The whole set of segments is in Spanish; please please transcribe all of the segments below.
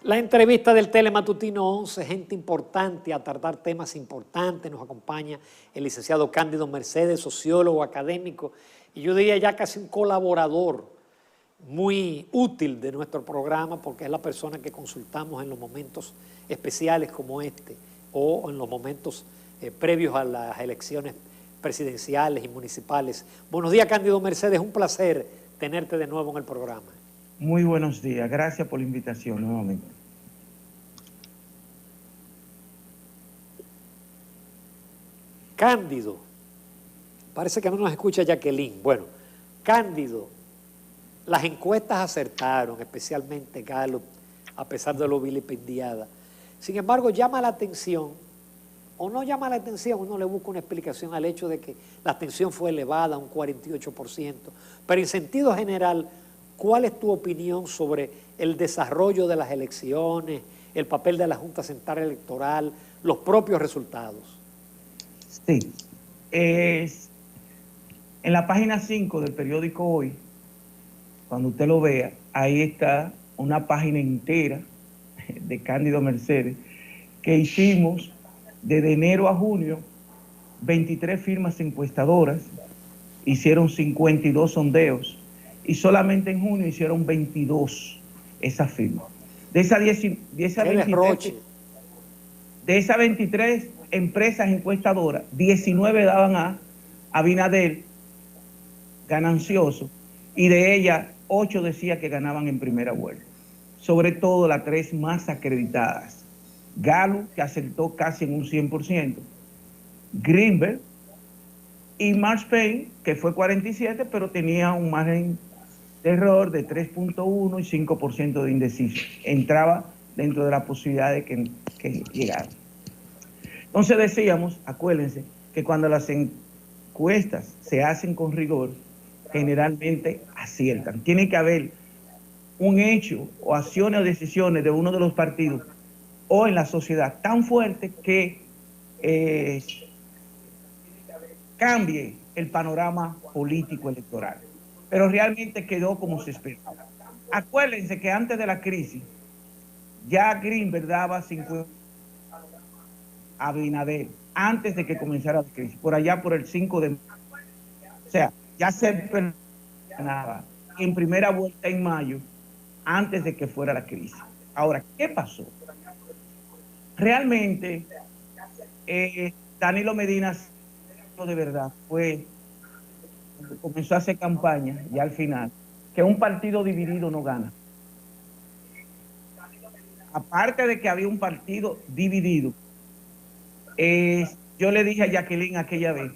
La entrevista del Telematutino 11, gente importante a tratar temas importantes. Nos acompaña el licenciado Cándido Mercedes, sociólogo, académico, y yo diría ya casi un colaborador muy útil de nuestro programa, porque es la persona que consultamos en los momentos especiales como este, o en los momentos previos a las elecciones presidenciales y municipales. Buenos días, Cándido Mercedes, un placer tenerte de nuevo en el programa. Muy buenos días, gracias por la invitación nuevamente. Cándido, parece que no nos escucha Jacqueline. Bueno, Cándido, las encuestas acertaron, especialmente Gallup, a pesar de lo vilipendiada. Sin embargo, llama la atención, o no llama la atención, uno le busca una explicación al hecho de que la abstención fue elevada a un 48%. Pero en sentido general, ¿cuál es tu opinión sobre el desarrollo de las elecciones, el papel de la Junta Central Electoral, los propios resultados? Sí, en la página 5 del periódico Hoy, cuando usted lo vea, ahí está una página entera de Cándido Mercedes que hicimos desde enero a junio, 23 firmas encuestadoras, hicieron 52 sondeos y solamente en junio hicieron 22 esas firmas. De esas 23 empresas encuestadoras, 19 daban a Abinader ganancioso, y de ellas 8 decía que ganaban en primera vuelta. Sobre todo las 3 más acreditadas. Gallup, que acertó casi en un 100%, Greenberg y Mark Spain, que fue 47, pero tenía un margen de error de 3.1 y 5% de indeciso. Entraba dentro de la posibilidad de que llegara. Entonces decíamos, acuérdense, que cuando las encuestas se hacen con rigor, generalmente aciertan. Tiene que haber un hecho o acciones o decisiones de uno de los partidos o en la sociedad tan fuerte que cambie el panorama político electoral. Pero realmente quedó como se esperaba. Acuérdense que antes de la crisis, ya Greenberg daba 50 a Abinader, antes de que comenzara la crisis, por allá por el 5 de mayo. O sea, ya se ganaba en primera vuelta en mayo, antes de que fuera la crisis. Ahora, ¿qué pasó? Realmente, Danilo Medina, de verdad, fue, comenzó a hacer campaña, y al final, que un partido dividido no gana. Aparte de que había un partido dividido, yo le dije a Jacqueline aquella vez,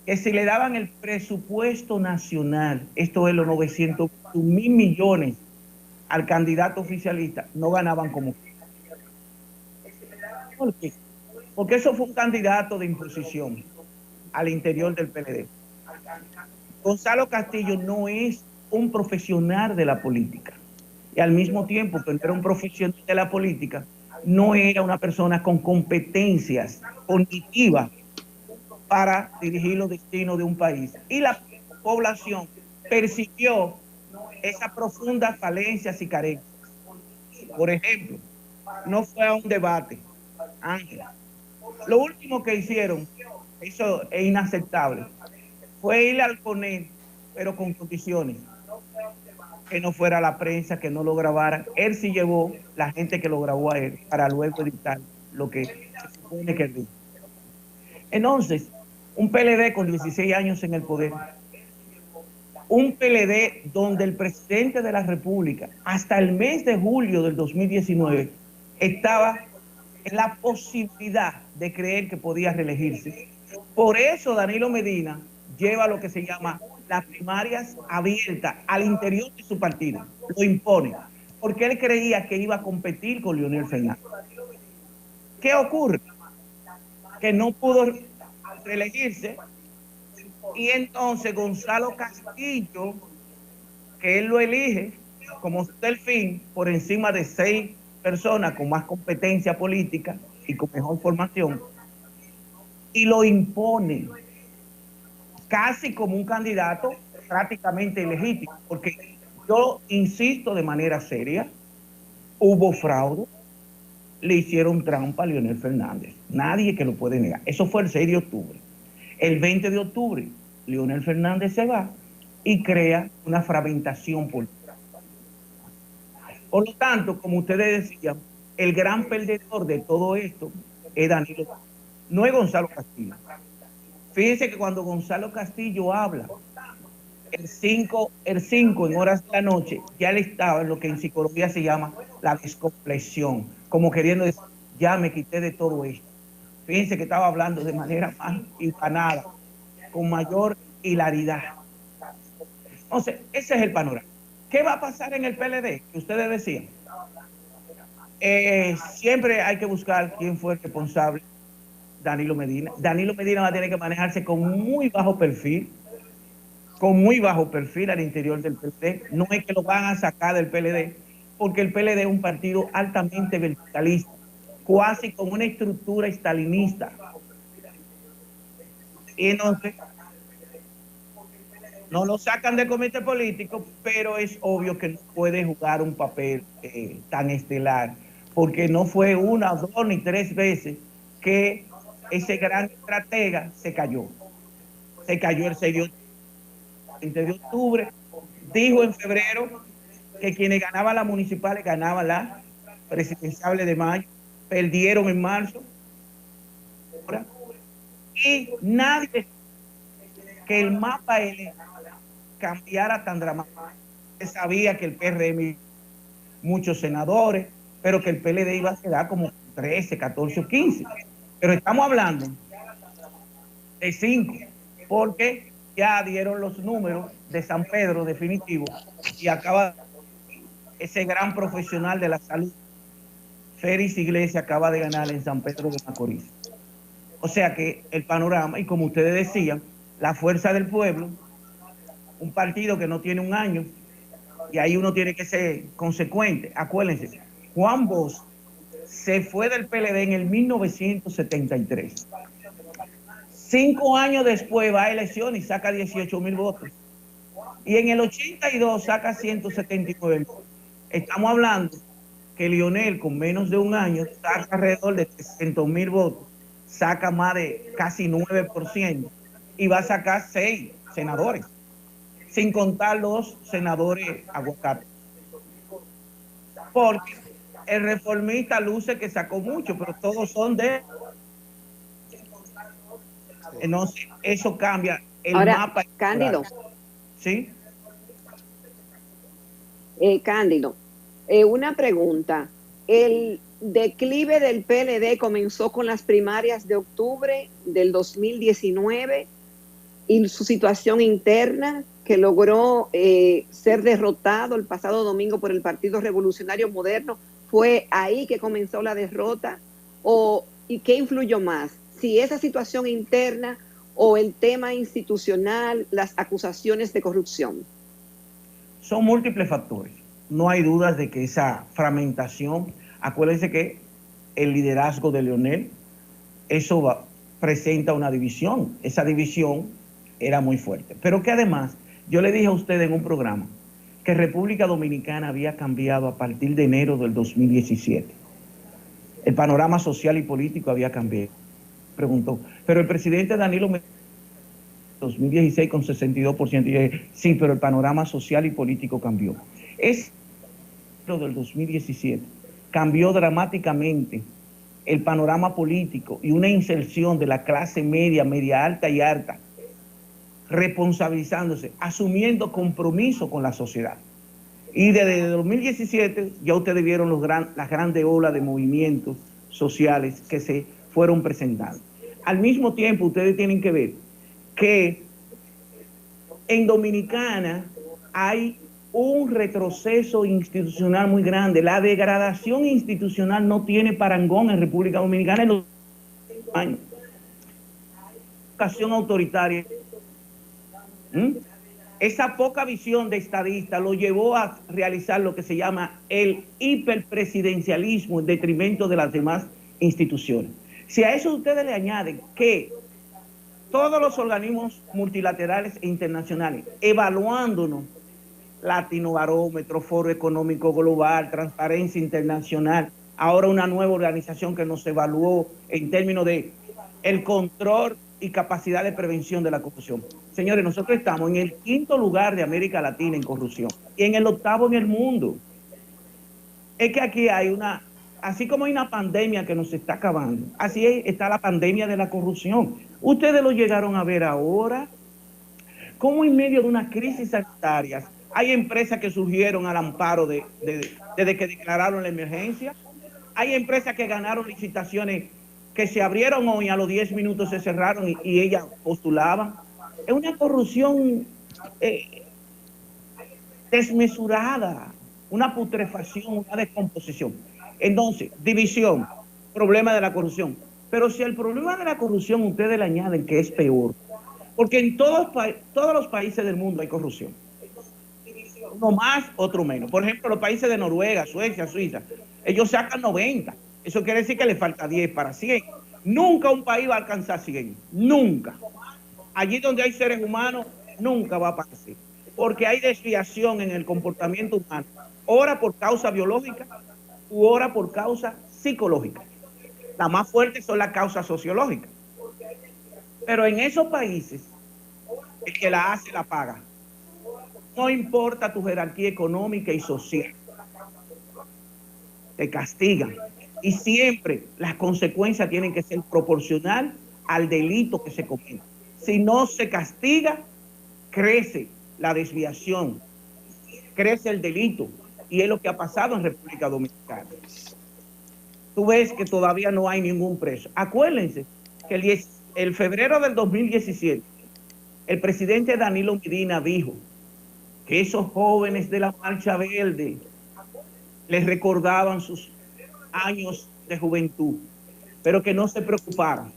que si le daban el presupuesto nacional, esto es los 900.000 millones al candidato oficialista, no ganaban como. ¿Por qué? Porque eso fue un candidato de imposición al interior del PLD. Gonzalo Castillo no es un profesional de la política. Y al mismo tiempo que no era un profesional de la política, no era una persona con competencias cognitivas para dirigir los destinos de un país. Y la población percibió esas profundas falencias y carencias. Por ejemplo, no fue a un debate, Ángel. Lo último que hicieron, eso es inaceptable, fue ir al poner, pero con condiciones. Que no fuera la prensa, que no lo grabara. Él sí llevó la gente que lo grabó a él para luego editar lo que se supone que él dijo. Entonces, un PLD con 16 años en el poder, un PLD donde el presidente de la República, hasta el mes de julio del 2019, estaba en la posibilidad de creer que podía reelegirse. Por eso Danilo Medina lleva lo que se llama las primarias abiertas al interior de su partido, lo impone, porque él creía que iba a competir con Leonel Fernández. ¿Qué ocurre? Que no pudo reelegirse, y entonces Gonzalo Castillo, que él lo elige como delfín por encima de 6 personas con más competencia política y con mejor formación, y lo impone casi como un candidato prácticamente ilegítimo, porque yo insisto de manera seria hubo fraude, le hicieron trampa a Leonel Fernández. Nadie que lo puede negar. Eso fue el 6 de octubre. El 20 de octubre, Leonel Fernández se va y crea una fragmentación política. Por lo tanto, como ustedes decían, el gran perdedor de todo esto es Danilo, no es Gonzalo Castillo. Fíjense que cuando Gonzalo Castillo habla, el 5 en horas de la noche, ya él estaba en lo que en psicología se llama la descomplexión, como queriendo decir, ya me quité de todo esto. Fíjense que estaba hablando de manera más hilvanada, con mayor hilaridad. Entonces, ese es el panorama. ¿Qué va a pasar en el PLD? Que ustedes decían. Siempre hay que buscar quién fue el responsable. Danilo Medina. Danilo Medina va a tener que manejarse con muy bajo perfil al interior del PLD. No es que lo van a sacar del PLD, porque el PLD es un partido altamente verticalista, casi con una estructura estalinista. Y entonces, no lo sacan del comité político, pero es obvio que no puede jugar un papel tan estelar, porque no fue una, dos ni tres veces que ese gran estratega se cayó. Se cayó el 6 de octubre, dijo en febrero que quienes ganaban las municipales ganaban las presidenciales de mayo, perdieron en marzo, y nadie que el mapa cambiara tan dramáticamente. Se sabía que el PRM muchos senadores, pero que el PLD iba a quedar como 13, 14 o 15. Pero estamos hablando de 5, porque ya dieron los números de San Pedro definitivo y acaba ese gran profesional de la salud, Félix Iglesias, acaba de ganar en San Pedro de Macorís. O sea que el panorama, y como ustedes decían, la fuerza del pueblo, un partido que no tiene un año, y ahí uno tiene que ser consecuente. Acuérdense, Juan Bosch se fue del PLD en el 1973. 5 años después va a elecciones y saca 18,000 votos. Y en el 82 saca 179. Estamos hablando que Leonel, con menos de un año, saca alrededor de 300,000 votos, saca más de casi 9% y va a sacar 6 senadores, sin contar los senadores aguacates. Porque el reformista luce que sacó mucho, pero todos son de... Entonces, eso cambia el Ahora, mapa. Cándido. ¿Sí? Cándido, una pregunta. El declive del PLD comenzó con las primarias de octubre del 2019 y su situación interna, que logró ser derrotado el pasado domingo por el Partido Revolucionario Moderno. ¿Fue ahí que comenzó la derrota? ¿Y qué influyó más? Si esa situación interna o el tema institucional, las acusaciones de corrupción. Son múltiples factores. No hay dudas de que esa fragmentación, acuérdense que el liderazgo de Leonel, eso presenta una división. Esa división era muy fuerte. Pero que además, yo le dije a usted en un programa que República Dominicana había cambiado a partir de enero del 2017. El panorama social y político había cambiado. Preguntó, pero el presidente Danilo me 2016 con 62%. Y yo dije, sí, pero el panorama social y político cambió. Es del 2017 cambió dramáticamente el panorama político y una inserción de la clase media, media alta y alta, responsabilizándose, asumiendo compromiso con la sociedad. Y desde 2017 ya ustedes vieron las grandes olas de movimientos sociales que se fueron presentando. Al mismo tiempo, ustedes tienen que ver que en Dominicana hay un retroceso institucional muy grande. La degradación institucional no tiene parangón en República Dominicana en los años. Educación autoritaria. Esa poca visión de estadista lo llevó a realizar lo que se llama el hiperpresidencialismo en detrimento de las demás instituciones. Si a eso ustedes le añaden que todos los organismos multilaterales e internacionales evaluándonos Latino Barómetro, Foro Económico Global, Transparencia Internacional, ahora una nueva organización que nos evaluó en términos de el control y capacidad de prevención de la corrupción. Señores, nosotros estamos en el 5º lugar de América Latina en corrupción y en el 8º en el mundo. Es que aquí hay así como hay una pandemia que nos está acabando, así está la pandemia de la corrupción. Ustedes lo llegaron a ver ahora, como en medio de una crisis sanitaria hay empresas que surgieron al amparo desde que declararon la emergencia. Hay empresas que ganaron licitaciones que se abrieron hoy, a los 10 minutos se cerraron y ellas postulaban. Es una corrupción desmesurada, una putrefacción, una descomposición. Entonces, división, problema de la corrupción. Pero si el problema de la corrupción ustedes le añaden que es peor, porque en todos los países del mundo hay corrupción. Uno más, otro menos. Por ejemplo, los países de Noruega, Suecia, Suiza, ellos sacan 90. Eso quiere decir que le falta 10 para 100. Nunca un país va a alcanzar 100. Nunca. Allí donde hay seres humanos, nunca va a pasar. Porque hay desviación en el comportamiento humano. Ora por causa biológica u ora por causa psicológica. Las más fuertes son las causas sociológicas. Pero en esos países, el que la hace, la paga. No importa tu jerarquía económica y social. Te castigan. Y siempre las consecuencias tienen que ser proporcional al delito que se comete. Si no se castiga, crece la desviación, crece el delito. Y es lo que ha pasado en República Dominicana. Tú ves que todavía no hay ningún preso. Acuérdense que el febrero del 2017, el presidente Danilo Medina dijo que esos jóvenes de la Marcha Verde les recordaban sus años de juventud, pero que no se preocuparan,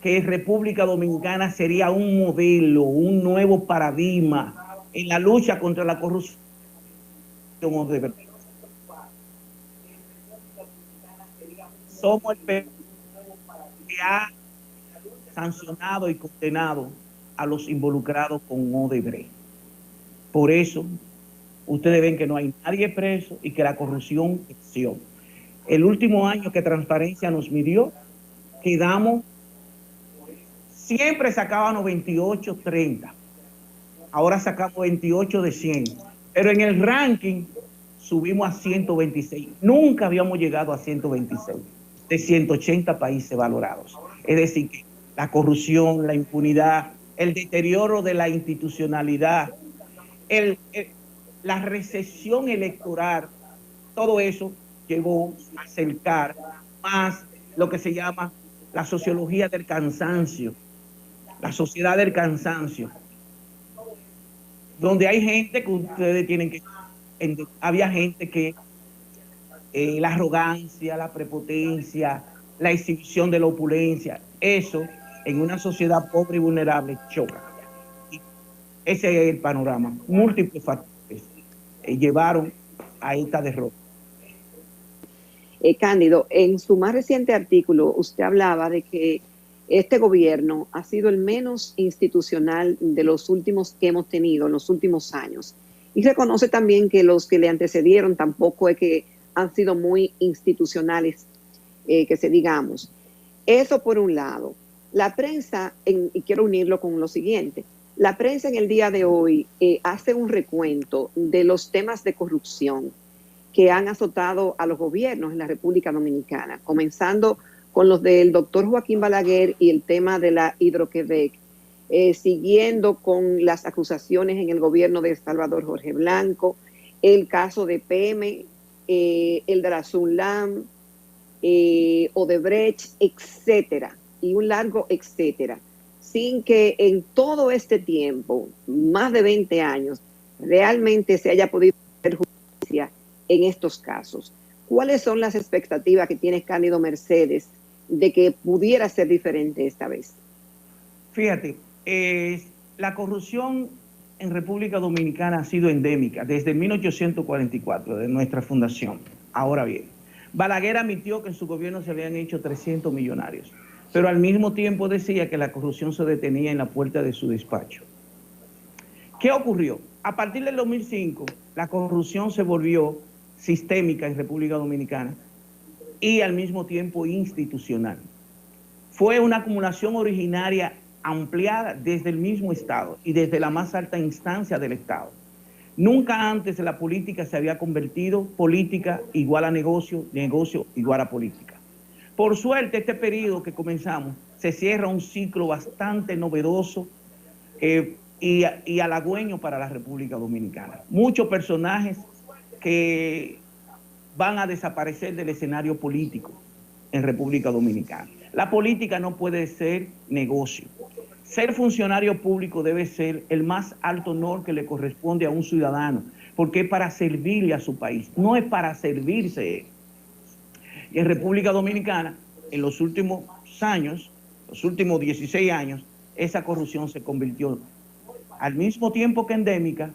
que República Dominicana sería un modelo, un nuevo paradigma en la lucha contra la corrupción. Somos el país que ha sancionado y condenado a los involucrados con Odebrecht. Por eso, ustedes ven que no hay nadie preso y que la corrupción creció. El último año que Transparencia nos midió, quedamos, siempre sacábamos 28, 30. Ahora sacamos 28 de 100. Pero en el ranking subimos a 126. Nunca habíamos llegado a 126 de 180 países valorados. Es decir, que la corrupción, la impunidad, el deterioro de la institucionalidad, la recesión electoral, todo eso llevó a acercar más lo que se llama la sociología del cansancio, la sociedad del cansancio, donde hay gente que ustedes tienen que... Había gente que la arrogancia, la prepotencia, la exhibición de la opulencia, eso en una sociedad pobre y vulnerable choca. Y ese es el panorama. Múltiples factores llevaron a esta derrota. Cándido, en su más reciente artículo usted hablaba de que este gobierno ha sido el menos institucional de los últimos que hemos tenido en los últimos años. Y reconoce también que los que le antecedieron tampoco es que han sido muy institucionales, que se digamos. Eso por un lado. La prensa, y quiero unirlo con lo siguiente, la prensa en el día de hoy hace un recuento de los temas de corrupción que han azotado a los gobiernos en la República Dominicana, comenzando con los del doctor Joaquín Balaguer y el tema de la Hidroquebec, siguiendo con las acusaciones en el gobierno de Salvador Jorge Blanco, el caso de PM, el de la Sunlam, Odebrecht, etcétera, y un largo etcétera, sin que en todo este tiempo, más de 20 años, realmente se haya podido hacer justicia en estos casos. ¿Cuáles son las expectativas que tiene Cándido Mercedes de que pudiera ser diferente esta vez? Fíjate, la corrupción en República Dominicana ha sido endémica desde 1844, de nuestra fundación. Ahora bien, Balaguer admitió que en su gobierno se habían hecho 300 millonarios, pero al mismo tiempo decía que la corrupción se detenía en la puerta de su despacho. ¿Qué ocurrió? A partir del 2005, la corrupción se volvió sistémica en República Dominicana y al mismo tiempo institucional. Fue una acumulación originaria ampliada desde el mismo Estado y desde la más alta instancia del Estado. Nunca antes la política se había convertido política igual a negocio, negocio igual a política. Por suerte, este periodo que comenzamos se cierra un ciclo bastante novedoso y halagüeño para la República Dominicana. Muchos personajes que van a desaparecer del escenario político en República Dominicana. La política no puede ser negocio. Ser funcionario público debe ser el más alto honor que le corresponde a un ciudadano, porque es para servirle a su país, no es para servirse él. Y en República Dominicana, en los últimos años, los últimos 16 años, esa corrupción se convirtió, al mismo tiempo que endémica,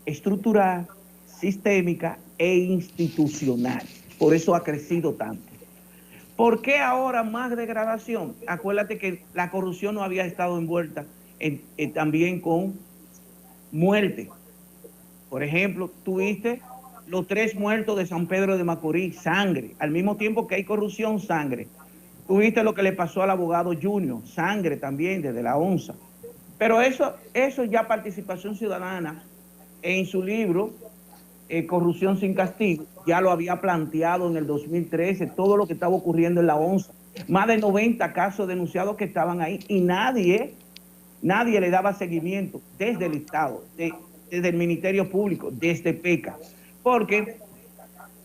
estructural, sistémica e institucional. Por eso ha crecido tanto. ¿Por qué ahora más degradación? Acuérdate que la corrupción no había estado envuelta también con muerte. Por ejemplo, tuviste los 3 muertos de San Pedro de Macorís, sangre. Al mismo tiempo que hay corrupción, sangre. Tuviste lo que le pasó al abogado Junior, sangre también desde la onza. Pero eso ya Participación Ciudadana en su libro Corrupción sin castigo ya lo había planteado en el 2013, todo lo que estaba ocurriendo en la ONSA. Más de 90 casos denunciados que estaban ahí y nadie le daba seguimiento desde el Estado, desde el Ministerio Público, desde PECA. Porque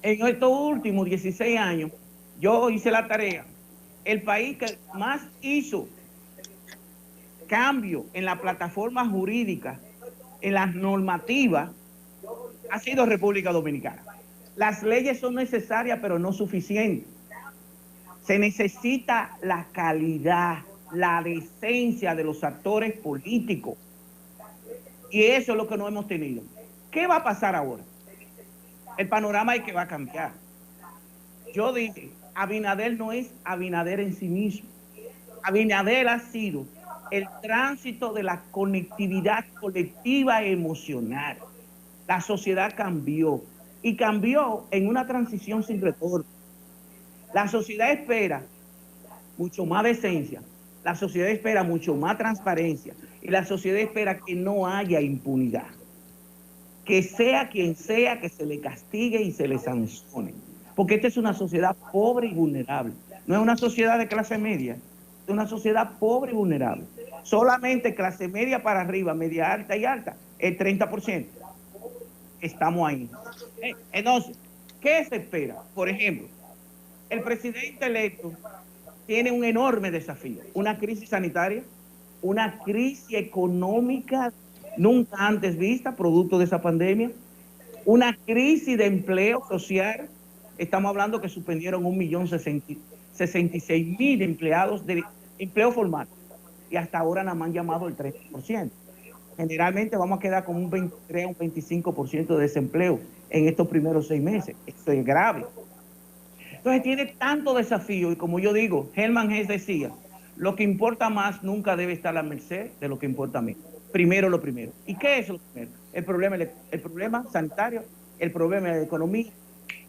en estos últimos 16 años yo hice la tarea. El país que más hizo cambio en la plataforma jurídica, en las normativas, ha sido República Dominicana. Las leyes son necesarias, pero no suficientes. Se necesita la calidad, la decencia de los actores políticos. Y eso es lo que no hemos tenido. ¿Qué va a pasar ahora? El panorama es que va a cambiar. Yo dije, Abinader no es Abinader en sí mismo. Abinader ha sido el tránsito de la conectividad colectiva e emocional. La sociedad cambió y cambió en una transición sin retorno. La sociedad espera mucho más decencia, la sociedad espera mucho más transparencia y la sociedad espera que no haya impunidad. Que sea quien sea, que se le castigue y se le sancione. Porque esta es una sociedad pobre y vulnerable. No es una sociedad de clase media, es una sociedad pobre y vulnerable. Solamente clase media para arriba, media alta y alta, el 30%. Estamos ahí. Entonces, ¿qué se espera? Por ejemplo, el presidente electo tiene un enorme desafío, una crisis sanitaria, una crisis económica nunca antes vista, producto de esa pandemia, una crisis de empleo social. Estamos hablando que suspendieron 1.066.000 empleados de empleo formal y hasta ahora nada más han llamado el 30%. Generalmente vamos a quedar con un 23 o un 25% de desempleo en estos primeros 6 meses. Esto es grave. Entonces tiene tanto desafío y como yo digo, Hermann Hesse decía, lo que importa más nunca debe estar a la merced de lo que importa a mí. Primero lo primero. ¿Y qué es lo primero? El problema sanitario, el problema de la economía,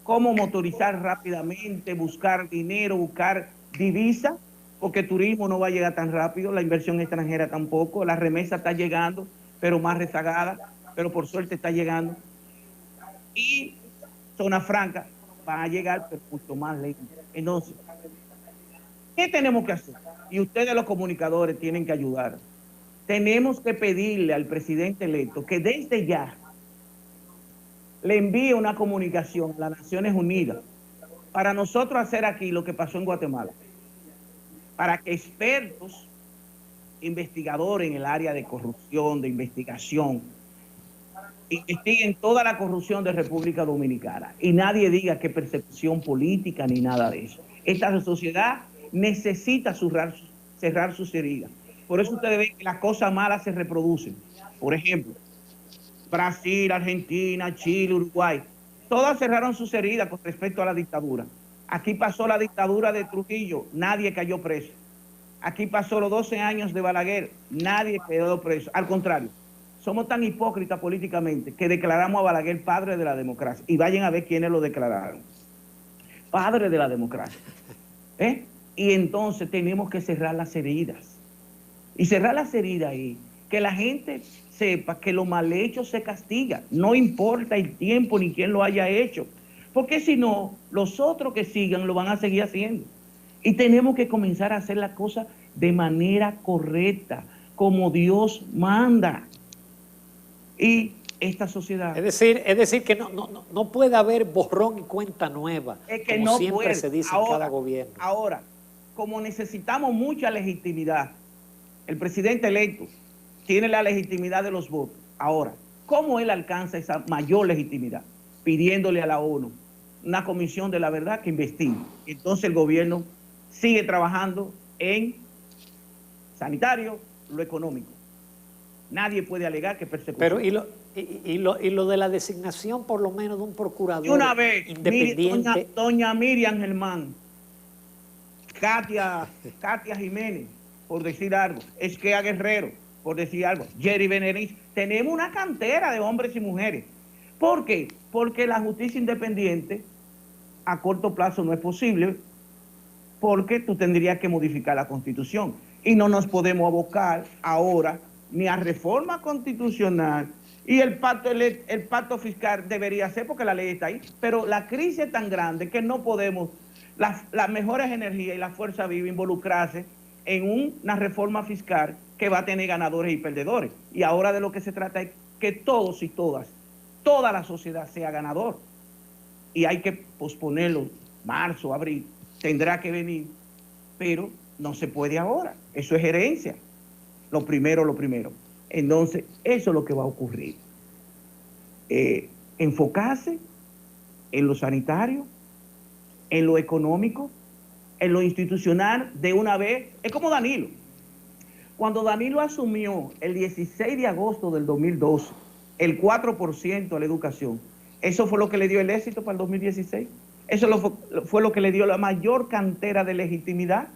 cómo motorizar rápidamente, buscar dinero, buscar divisa, porque el turismo no va a llegar tan rápido, la inversión extranjera tampoco, la remesa está llegando, pero más rezagada, pero por suerte está llegando. Y zona franca va a llegar, pero mucho más lento. Entonces, ¿qué tenemos que hacer? Y ustedes los comunicadores tienen que ayudar. Tenemos que pedirle al presidente electo que desde ya le envíe una comunicación a las Naciones Unidas para nosotros hacer aquí lo que pasó en Guatemala. Para que expertos, investigadores en el área de corrupción, de investigación, investiguen toda la corrupción de República Dominicana y nadie diga que persecución política ni nada de eso. Esta sociedad necesita cerrar sus heridas. Por eso ustedes ven que las cosas malas se reproducen. Por ejemplo, Brasil, Argentina, Chile, Uruguay, todas cerraron sus heridas con respecto a la dictadura. Aquí pasó la dictadura de Trujillo, nadie cayó preso. Aquí pasó los 12 años de Balaguer, nadie quedó preso. Al contrario, somos tan hipócritas políticamente que declaramos a Balaguer padre de la democracia. Y vayan a ver quiénes lo declararon. Padre de la democracia. Y entonces tenemos que cerrar las heridas. Y cerrar las heridas ahí, que la gente sepa que lo mal hecho se castiga. No importa el tiempo ni quién lo haya hecho. Porque si no, los otros que sigan lo van a seguir haciendo. Y tenemos que comenzar a hacer las cosas de manera correcta, como Dios manda. Y esta sociedad... Es decir que no puede haber borrón y cuenta nueva, es que como no siempre puede. se dice en cada gobierno. Ahora, como necesitamos mucha legitimidad, el presidente electo tiene la legitimidad de los votos. Ahora, ¿cómo él alcanza esa mayor legitimidad? Pidiéndole a la ONU una comisión de la verdad que investigue. Entonces el gobierno sigue trabajando en sanitario, lo económico. Nadie puede alegar que persecución. Pero y lo de la designación por lo menos de un procurador y una vez, independiente. doña Miriam Germán, Katia Jiménez, por decir algo, Esquea Guerrero, por decir algo, Jerry Benedict, tenemos una cantera de hombres y mujeres. ¿Por qué? Porque la justicia independiente a corto plazo no es posible, porque tú tendrías que modificar la Constitución. Y no nos podemos abocar ahora ni a reforma constitucional, y el pacto fiscal debería ser porque la ley está ahí, pero la crisis es tan grande que no podemos, las mejores energías y la fuerza viva involucrarse en una reforma fiscal que va a tener ganadores y perdedores. Y ahora de lo que se trata es que todos y todas, toda la sociedad sea ganador. Y hay que posponerlo, marzo, abril, tendrá que venir, pero no se puede ahora. Eso es herencia. Lo primero. Entonces, eso es lo que va a ocurrir. Enfocarse en lo sanitario, en lo económico, en lo institucional de una vez. Es como Danilo. Cuando Danilo asumió el 16 de agosto del 2012, el 4% a la educación, eso fue lo que le dio el éxito para el 2016. Eso fue lo que le dio la mayor cantera de legitimidad.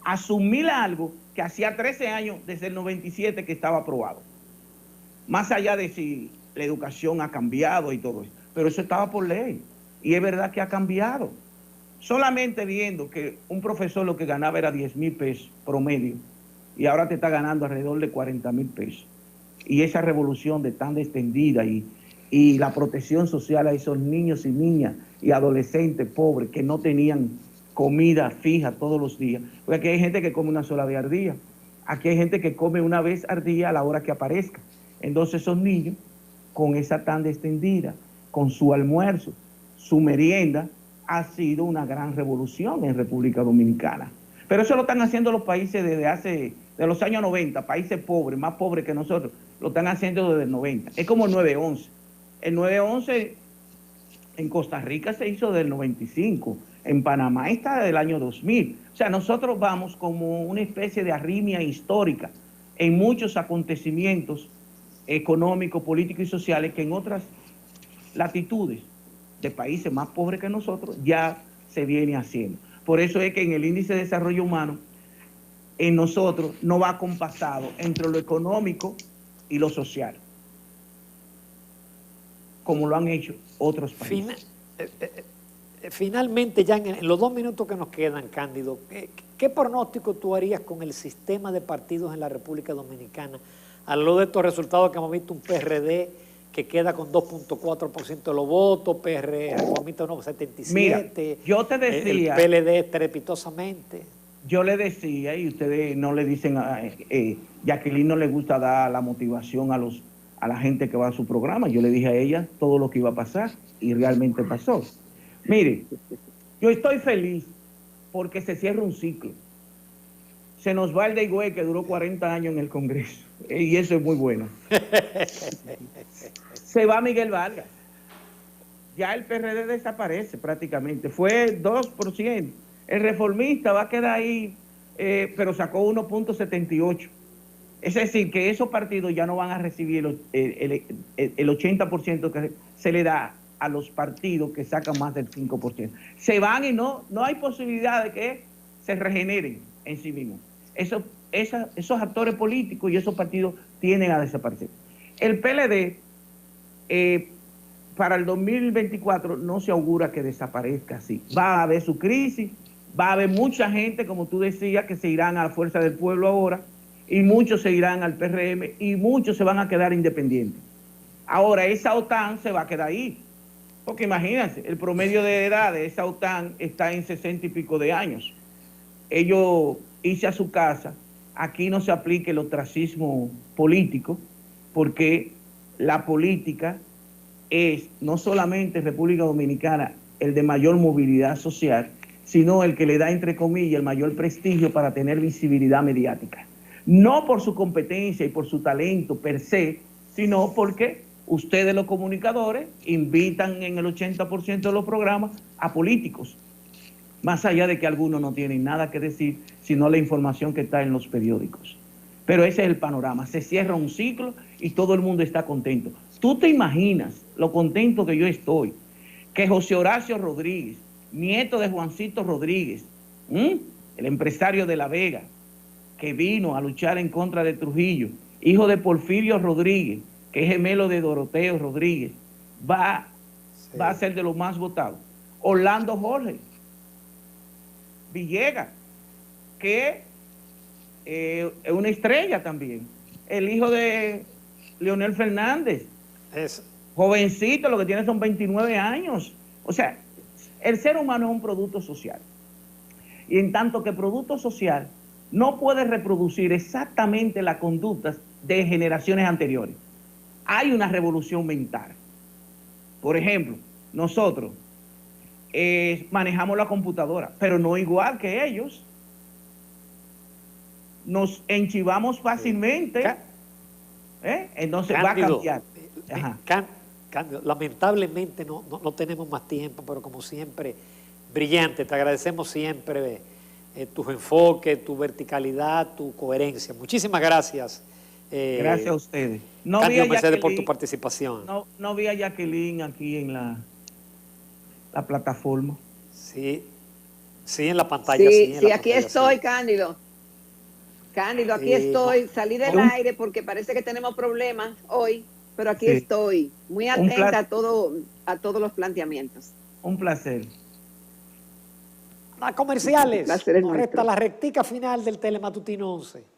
Asumir algo que hacía 13 años, desde el 97, que estaba aprobado. Más allá de si la educación ha cambiado y todo eso. Pero eso estaba por ley. Y es verdad que ha cambiado. Solamente viendo que un profesor lo que ganaba era 10,000 pesos promedio, y ahora te está ganando alrededor de 40,000 pesos. Y esa revolución de tan extendida y la protección social a esos niños y niñas y adolescentes pobres que no tenían comida fija todos los días. Porque aquí hay gente que come una sola vez al día. Aquí hay gente que come una vez al día a la hora que aparezca. Entonces esos niños, con esa tanda extendida, con su almuerzo, su merienda, ha sido una gran revolución en República Dominicana. Pero eso lo están haciendo los países de los años 90, países pobres, más pobres que nosotros, lo están haciendo desde el 90. Es como el 9-11. El 9-11 en Costa Rica se hizo desde el 95, en Panamá está desde el año 2000. O sea, nosotros vamos como una especie de arritmia histórica en muchos acontecimientos económicos, políticos y sociales que en otras latitudes de países más pobres que nosotros ya se viene haciendo. Por eso es que en el índice de desarrollo humano, en nosotros no va compasado entre lo económico y lo social, como lo han hecho otros países. Finalmente, ya en los 2 minutos que nos quedan, Cándido, ¿qué pronóstico tú harías con el sistema de partidos en la República Dominicana? A lo de estos resultados que hemos visto, un PRD que queda con 2.4% de los votos, PR Reformista 77%. Mira, yo te decía, el PLD estrepitosamente. Yo le decía, y ustedes no le dicen, Jacqueline no le gusta dar la motivación a la gente que va a su programa. Yo le dije a ella todo lo que iba a pasar y realmente pasó. Mire, yo estoy feliz porque se cierra un ciclo. Se nos va el de Higüey, que duró 40 años en el Congreso, y eso es muy bueno. Se va Miguel Vargas. Ya el PRD desaparece prácticamente. Fue 2%. El Reformista va a quedar ahí, pero sacó 1.78. Es decir, que esos partidos ya no van a recibir el 80% que se le da a los partidos que sacan más del 5%. Se van y no hay posibilidad de que se regeneren en sí mismos. Esos actores políticos y esos partidos tienden a desaparecer. El PLD para el 2024 no se augura que desaparezca así. Va a haber su crisis, va a haber mucha gente, como tú decías, que se irán a la Fuerza del Pueblo ahora, y muchos se irán al PRM, y muchos se van a quedar independientes. Ahora, esa OTAN se va a quedar ahí, porque imagínense, el promedio de edad de esa OTAN está en 60 y pico de años. Ellos irse a su casa, aquí no se aplique el ostracismo político, porque la política es no solamente en República Dominicana el de mayor movilidad social, sino el que le da, entre comillas, el mayor prestigio para tener visibilidad mediática. No por su competencia y por su talento per se, sino porque ustedes los comunicadores invitan en el 80% de los programas a políticos, más allá de que algunos no tienen nada que decir, sino la información que está en los periódicos. Pero ese es el panorama, se cierra un ciclo y todo el mundo está contento. ¿Tú te imaginas lo contento que yo estoy? Que José Horacio Rodríguez, nieto de Juancito Rodríguez, el empresario de La Vega, que vino a luchar en contra de Trujillo, hijo de Porfirio Rodríguez, que es gemelo de Doroteo Rodríguez, va a ser de los más votados. Orlando Jorge Villegas, que es una estrella también. El hijo de Leonel Fernández, jovencito, lo que tiene son 29 años. O sea, el ser humano es un producto social. Y en tanto que producto social no puede reproducir exactamente las conductas de generaciones anteriores. Hay una revolución mental. Por ejemplo, nosotros manejamos la computadora, pero no igual que ellos. Nos enchivamos fácilmente. Entonces Cándido, va a cambiar. Cándido, lamentablemente no tenemos más tiempo, pero como siempre, brillante. Te agradecemos siempre tus enfoques, tu verticalidad, tu coherencia. Muchísimas gracias. Gracias a ustedes. Cándido Mercedes, por tu participación. No vi a Jacqueline aquí en la plataforma. Sí, en la pantalla. Sí, aquí estoy, Cándido. Cándido, aquí estoy. Salí del aire porque parece que tenemos problemas hoy, pero aquí estoy, muy atenta a todos los planteamientos. Un placer. A comerciales. Nos resta la rectica final del Telematutino 11.